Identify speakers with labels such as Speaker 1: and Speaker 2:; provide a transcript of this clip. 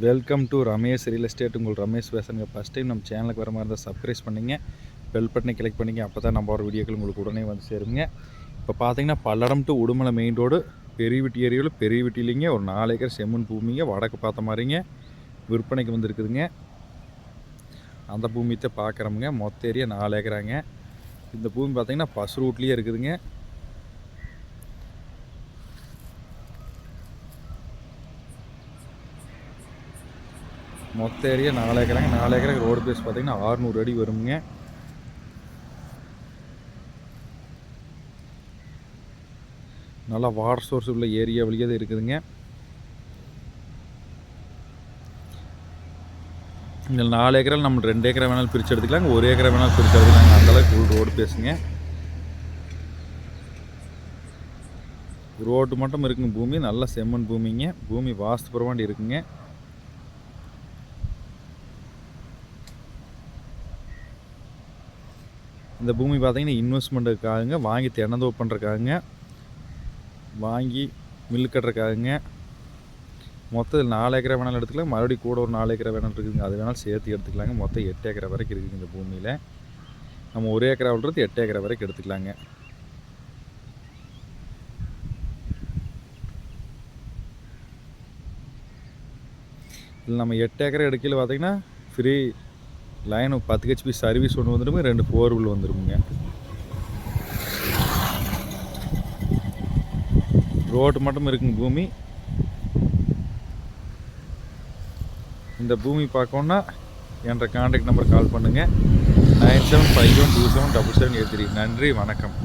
Speaker 1: Welcome to Ramesh real estate. உங்கள் ரமேஷ் பேசுங்க. First time நம்ம சேனலுக்கு வர மாதிரி இருந்தால் சப்ஸ்கிரைப் பண்ணிங்க, பெல் பட்டனை கிளிக் பண்ணிங்க. அப்போ தான் நம்ம ஒரு வீடியோக்கள் உங்களுக்கு உடனே வந்து சேருங்க. இப்போ பார்த்தீங்கன்னா Palladam to Udumalai main road Periyavetti ஏரியாவில் பெரியவெட்டிலிங்க ஒரு 4 ஏக்கர் செம்மண் பூமிங்க வடக்கு பார்த்த மாதிரிங்க விற்பனைக்கு வந்துருக்குதுங்க. அந்த பூமியை பார்க்குறோமுங்க. மொத்த ஏரியா 4 ஏக்கராங்க. இந்த பூமி பார்த்திங்கன்னா பஸ் ரூட்லேயே இருக்குதுங்க. மொத்த ஏரியா 4 ஏக்கராங்க. 4 ஏக்கருக்கு ரோடு பேஸ் பார்த்தீங்கன்னா 600 அடி வருங்க. நல்லா வாட்டர் சோர்ஸ் உள்ள ஏரியா வழியாக தான் இருக்குதுங்க. இந்த 4 ஏக்கரில் நம்ம 2 ஏக்கரை வேணாலும் பிரித்து எடுத்துக்கலாங்க, 1 ஏக்கரை வேணாலும் பிரித்து எடுத்துக்கலாங்க. அந்தளவுக்கு ஃபுல் ரோடு பேசுங்க. ரோடு மட்டும் இருக்குங்க. பூமி நல்ல செம்மண் பூமிங்க. பூமி வாஸ்து புறவாண்டி இருக்குங்க. இந்த பூமி பார்த்தீங்கன்னா இன்வெஸ்ட்மெண்ட்டுக்காகுங்க, வாங்கி தினந்தோப்பு பண்ணுறக்காகுங்க, வாங்கி மில்லு கட்டுறக்காகுங்க. மொத்தம் 4 ஏக்கரை வேணாலும் எடுத்துக்கலாம். மறுபடியும் கூட ஒரு 4 ஏக்கரை வேணாலும் இருக்குதுங்க, அது வேணாலும் சேர்த்து எடுத்துக்கலாங்க. மொத்தம் 8 ஏக்கரை வரைக்கும் இருக்குதுங்க. இந்த பூமியில் நம்ம 1 ஏக்கரை விடுறது 8 ஏக்கரை வரைக்கும் எடுத்துக்கலாங்க. இதில் நம்ம 8 ஏக்கரை எடுக்கையில் பார்த்தீங்கன்னா ஃப்ரீ லைன் 10 ஹெச்பி சர்வீஸ் ஒன்று வந்துடுங்க, 2 4 வீல் வந்துடுங்க. ரோடு மட்டும் இருக்குங்க பூமி. இந்த பூமி பார்க்கணுன்னா என்ற கான்டாக்ட் நம்பர் கால் பண்ணுங்கள். 9751277773. நன்றி, வணக்கம்.